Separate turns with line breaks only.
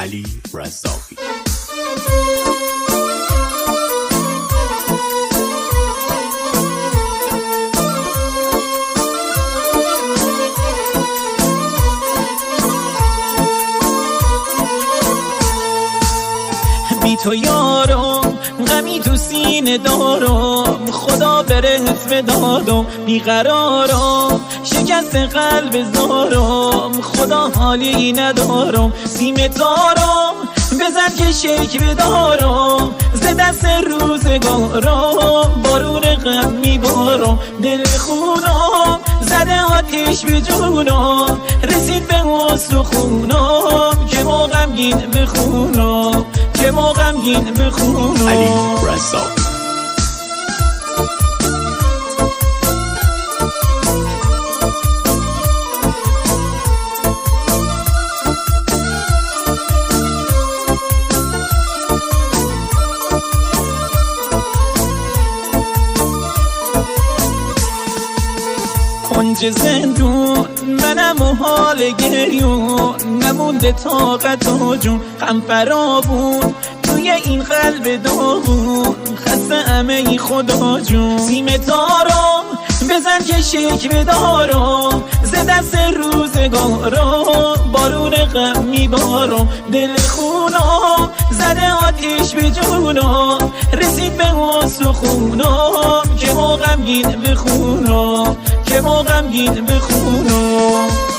علی رزاقی.
بی تو یارم غمی تو سینه دارم، خدا برت بدادم بیقرارم، شکست قلب زارم خدا حالی ندارم، سیم تارم بزن که شیک بدارم، ز دست روزگارم بارون غم میبارم، دل خونم زده آتیش به جونم، رسید به استخونم که ما غمگین بخونم، که ما غمگین بخونم.
علی رزاقی.
کنج زندون منم و حال گریون، نمونده طاقت و جون، غم فرابون توی این قلب داغون، خسته همه خدا جون، سیم تارم بزن که شک بدارم، ز دست روزگارم بارون غم میبارم، دل خونم زده آتیش به جونم، رسید به استخونم که ما غمگین بخونم، که ما غمگین بخونم.